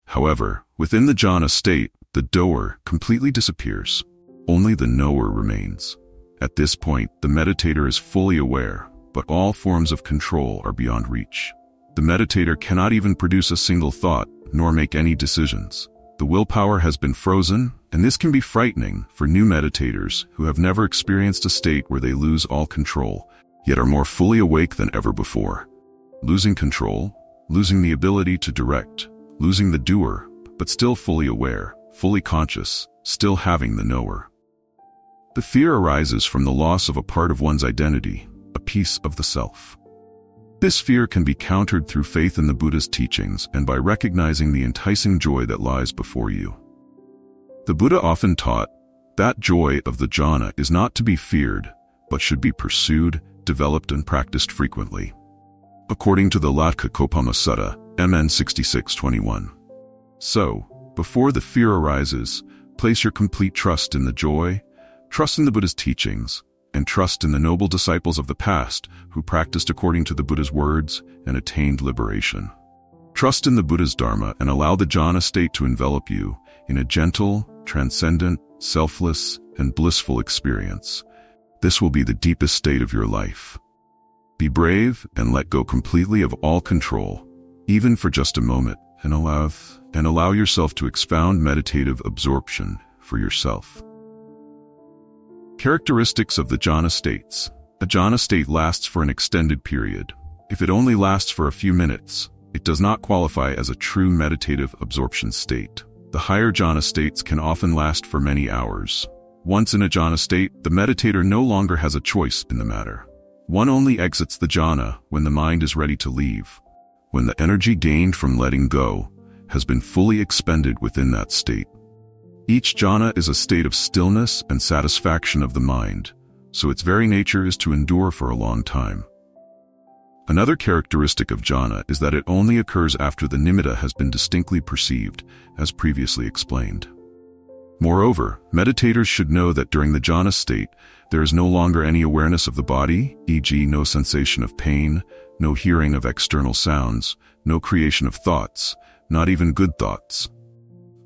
However, within the jhana state, the doer completely disappears. Only the knower remains. At this point, the meditator is fully aware, but all forms of control are beyond reach. The meditator cannot even produce a single thought, nor make any decisions. The willpower has been frozen, and this can be frightening for new meditators who have never experienced a state where they lose all control, yet are more fully awake than ever before. Losing control, losing the ability to direct, losing the doer, but still fully aware, fully conscious, still having the knower. The fear arises from the loss of a part of one's identity, a piece of the self. This fear can be countered through faith in the Buddha's teachings and by recognizing the enticing joy that lies before you. The Buddha often taught that joy of the jhana is not to be feared, but should be pursued, developed, and practiced frequently. According to the Latka Kopama Sutta, MN 6621. So, before the fear arises, place your complete trust in the joy, trust in the Buddha's teachings, and trust in the noble disciples of the past who practiced according to the Buddha's words and attained liberation. Trust in the Buddha's Dharma and allow the jhana state to envelop you in a gentle, transcendent, selfless, and blissful experience. This will be the deepest state of your life. Be brave and let go completely of all control, even for just a moment, and allow yourself to expound meditative absorption for yourself. Characteristics of the jhana states. A jhana state lasts for an extended period. If it only lasts for a few minutes, it does not qualify as a true meditative absorption state. The higher jhana states can often last for many hours. Once in a jhana state, the meditator no longer has a choice in the matter. One only exits the jhana when the mind is ready to leave, when the energy gained from letting go has been fully expended within that state. Each jhana is a state of stillness and satisfaction of the mind, so its very nature is to endure for a long time. Another characteristic of jhana is that it only occurs after the nimitta has been distinctly perceived, as previously explained. Moreover, meditators should know that during the jhana state, there is no longer any awareness of the body, e.g., no sensation of pain, no hearing of external sounds, no creation of thoughts, not even good thoughts.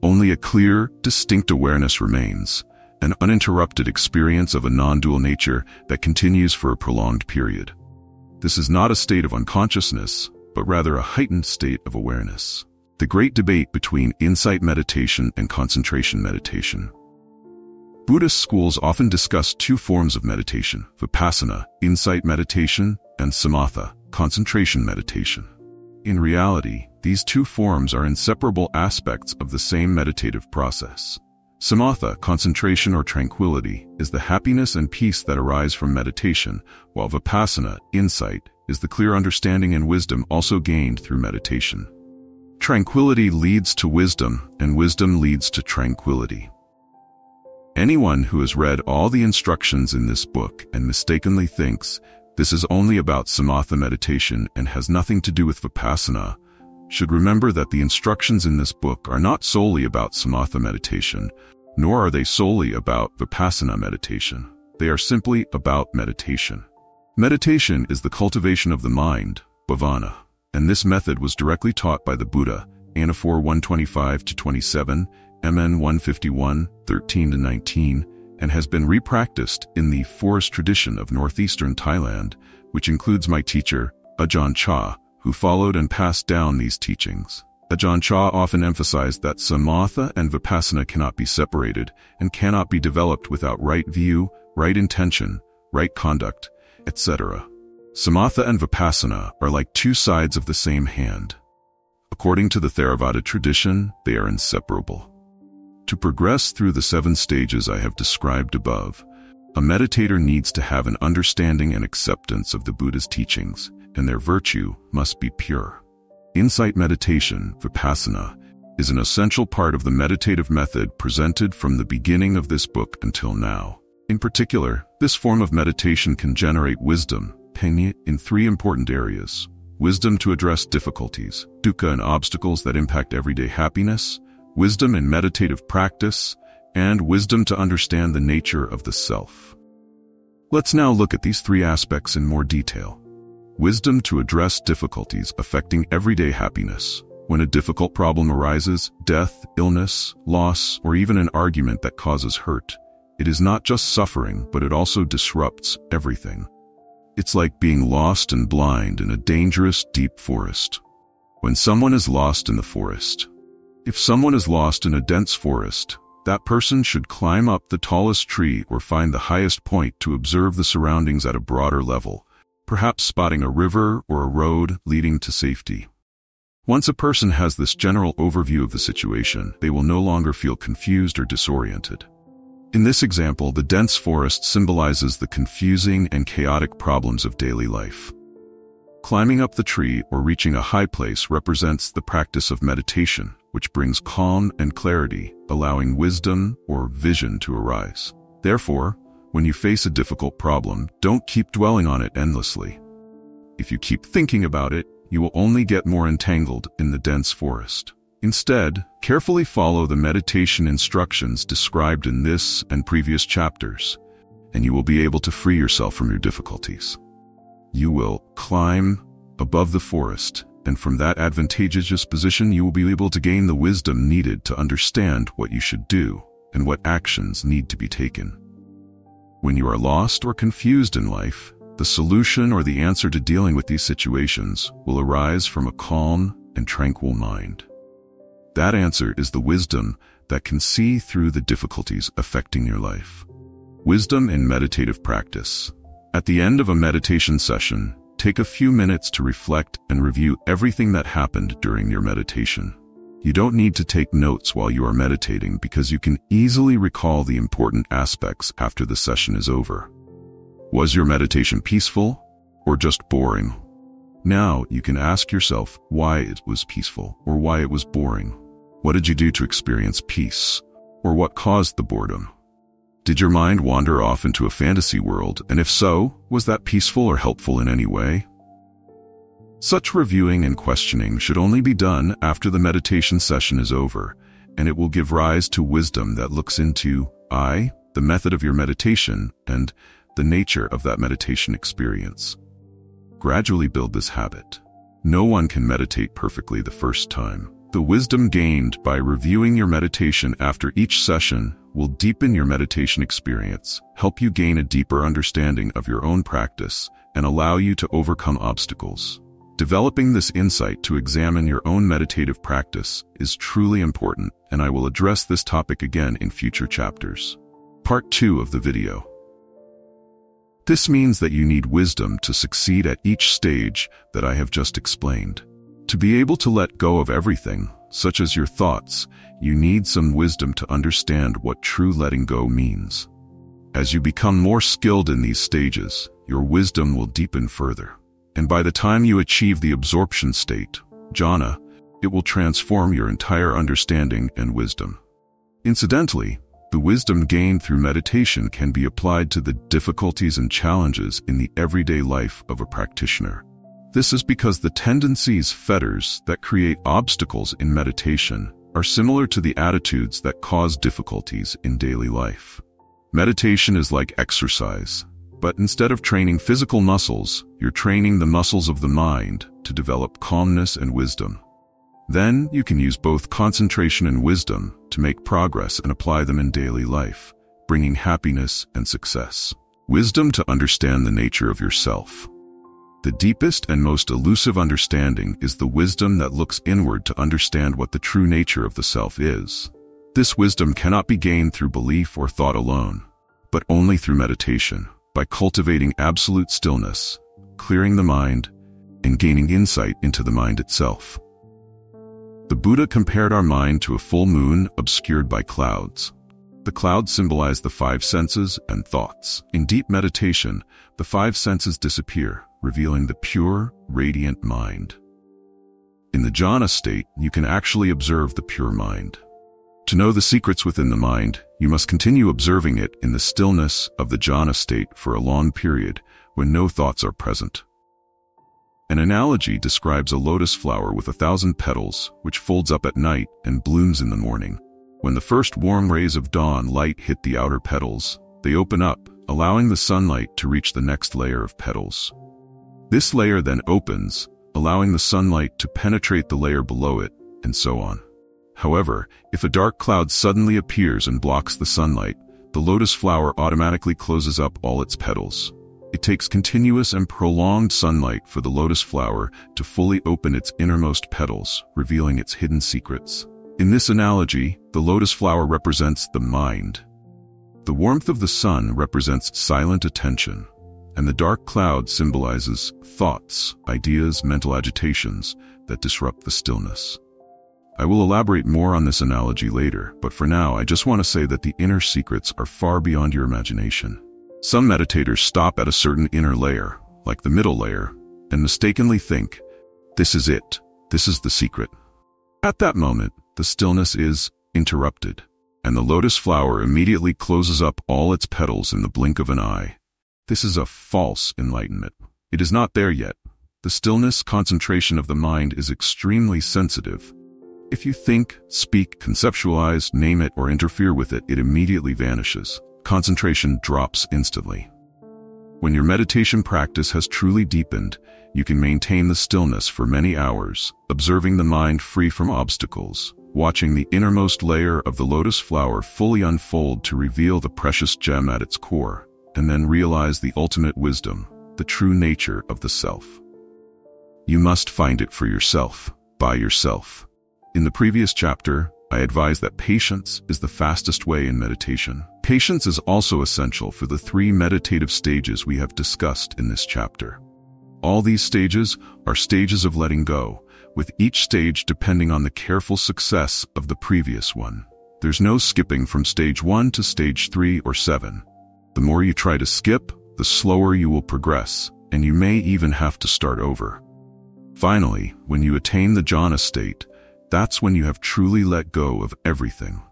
Only a clear, distinct awareness remains, an uninterrupted experience of a non-dual nature that continues for a prolonged period. This is not a state of unconsciousness, but rather a heightened state of awareness. The great debate between insight meditation and concentration meditation. Buddhist schools often discuss two forms of meditation: vipassana, insight meditation, and samatha, concentration meditation. In reality, these two forms are inseparable aspects of the same meditative process. Samatha, concentration or tranquility, is the happiness and peace that arise from meditation, while vipassana, insight, is the clear understanding and wisdom also gained through meditation. Tranquility leads to wisdom, and wisdom leads to tranquility. Anyone who has read all the instructions in this book and mistakenly thinks this is only about samatha meditation and has nothing to do with vipassana should remember that the instructions in this book are not solely about samatha meditation, nor are they solely about vipassana meditation. They are simply about meditation. Meditation is the cultivation of the mind, bhavana, and this method was directly taught by the Buddha, Anaphor 125-27, MN 151, 13-19, and has been repracticed in the forest tradition of northeastern Thailand, which includes my teacher, Ajahn Chah, who followed and passed down these teachings. Ajahn Chah often emphasized that samatha and vipassana cannot be separated and cannot be developed without right view, right intention, right conduct, etc. Samatha and vipassana are like two sides of the same hand. According to the Theravada tradition, they are inseparable. To progress through the 7 stages I have described above, a meditator needs to have an understanding and acceptance of the Buddha's teachings, and their virtue must be pure. Insight meditation, vipassana, is an essential part of the meditative method presented from the beginning of this book until now. In particular, this form of meditation can generate wisdom, penya, in 3 important areas: wisdom to address difficulties, dukkha and obstacles that impact everyday happiness, wisdom in meditative practice, and wisdom to understand the nature of the self. Let's now look at these 3 aspects in more detail. Wisdom to address difficulties affecting everyday happiness. When a difficult problem arises, death, illness, loss, or even an argument that causes hurt, it is not just suffering, but it also disrupts everything. It's like being lost and blind in a dangerous, deep forest. When someone is lost in the forest, if someone is lost in a dense forest, that person should climb up the tallest tree or find the highest point to observe the surroundings at a broader level, perhaps spotting a river or a road leading to safety. Once a person has this general overview of the situation, they will no longer feel confused or disoriented. In this example, the dense forest symbolizes the confusing and chaotic problems of daily life. Climbing up the tree or reaching a high place represents the practice of meditation, which brings calm and clarity, allowing wisdom or vision to arise. Therefore, when you face a difficult problem, don't keep dwelling on it endlessly. If you keep thinking about it, you will only get more entangled in the dense forest. Instead, carefully follow the meditation instructions described in this and previous chapters, and you will be able to free yourself from your difficulties. You will climb above the forest, and from that advantageous position you will be able to gain the wisdom needed to understand what you should do and what actions need to be taken. When you are lost or confused in life, The solution or the answer to dealing with these situations will arise from a calm and tranquil mind. That answer is the wisdom that can see through the difficulties affecting your life. Wisdom in meditative practice. At the end of a meditation session, take a few minutes to reflect and review everything that happened during your meditation. You don't need to take notes while you are meditating because you can easily recall the important aspects after the session is over. Was your meditation peaceful or just boring? Now you can ask yourself why it was peaceful or why it was boring. What did you do to experience peace? Or what caused the boredom? Did your mind wander off into a fantasy world, and if so, was that peaceful or helpful in any way? Such reviewing and questioning should only be done after the meditation session is over, and it will give rise to wisdom that looks into the method of your meditation, and the nature of that meditation experience. Gradually build this habit. No one can meditate perfectly the first time. The wisdom gained by reviewing your meditation after each session will deepen your meditation experience, help you gain a deeper understanding of your own practice, and allow you to overcome obstacles. Developing this insight to examine your own meditative practice is truly important, and I will address this topic again in future chapters. Part 2 of the video. This means that you need wisdom to succeed at each stage that I have just explained. To be able to let go of everything, such as your thoughts, you need some wisdom to understand what true letting go means. As you become more skilled in these stages, your wisdom will deepen further. And by the time you achieve the absorption state, jhana, it will transform your entire understanding and wisdom. Incidentally, the wisdom gained through meditation can be applied to the difficulties and challenges in the everyday life of a practitioner. This is because the tendencies, fetters that create obstacles in meditation are similar to the attitudes that cause difficulties in daily life. Meditation is like exercise, but instead of training physical muscles, you're training the muscles of the mind to develop calmness and wisdom. Then you can use both concentration and wisdom to make progress and apply them in daily life, bringing happiness and success. Wisdom to understand the nature of yourself. The deepest and most elusive understanding is the wisdom that looks inward to understand what the true nature of the self is. This wisdom cannot be gained through belief or thought alone, but only through meditation, by cultivating absolute stillness, clearing the mind, and gaining insight into the mind itself. The Buddha compared our mind to a full moon obscured by clouds. The clouds symbolize the five senses and thoughts. In deep meditation, the five senses disappear, revealing the pure, radiant mind. In the jhana state, you can actually observe the pure mind. To know the secrets within the mind, you must continue observing it in the stillness of the jhana state for a long period when no thoughts are present. An analogy describes a lotus flower with 1,000 petals, which folds up at night and blooms in the morning. When the first warm rays of dawn light hit the outer petals, they open up, allowing the sunlight to reach the next layer of petals. This layer then opens, allowing the sunlight to penetrate the layer below it, and so on. However, if a dark cloud suddenly appears and blocks the sunlight, the lotus flower automatically closes up all its petals. It takes continuous and prolonged sunlight for the lotus flower to fully open its innermost petals, revealing its hidden secrets. In this analogy, the lotus flower represents the mind. The warmth of the sun represents silent attention, and the dark cloud symbolizes thoughts, ideas, mental agitations that disrupt the stillness. I will elaborate more on this analogy later, but for now I just want to say that the inner secrets are far beyond your imagination. Some meditators stop at a certain inner layer, like the middle layer, and mistakenly think, "This is it, this is the secret." At that moment, the stillness is interrupted, and the lotus flower immediately closes up all its petals in the blink of an eye. This is a false enlightenment. It is not there yet. The stillness concentration of the mind is extremely sensitive. If you think, speak, conceptualize, name it, or interfere with it, it immediately vanishes. Concentration drops instantly. When your meditation practice has truly deepened, you can maintain the stillness for many hours, observing the mind free from obstacles, watching the innermost layer of the lotus flower fully unfold to reveal the precious gem at its core, and then realize the ultimate wisdom, the true nature of the self. You must find it for yourself, by yourself. In the previous chapter, I advised that patience is the fastest way in meditation. Patience is also essential for the 3 meditative stages we have discussed in this chapter. All these stages are stages of letting go, with each stage depending on the careful success of the previous one. There's no skipping from stage 1 to stage 3 or 7. The more you try to skip, the slower you will progress, and you may even have to start over. Finally, when you attain the jhana state, that's when you have truly let go of everything.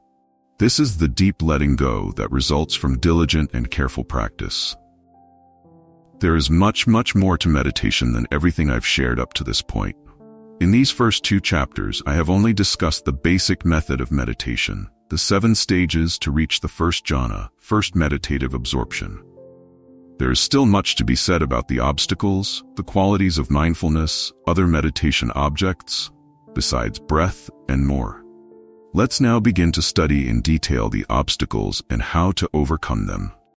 This is the deep letting go that results from diligent and careful practice. There is much more to meditation than everything I've shared up to this point. In these first 2 chapters, I have only discussed the basic method of meditation, the 7 stages to reach the first jhana, first meditative absorption. There is still much to be said about the obstacles, the qualities of mindfulness, other meditation objects, besides breath, and more. Let's now begin to study in detail the obstacles and how to overcome them.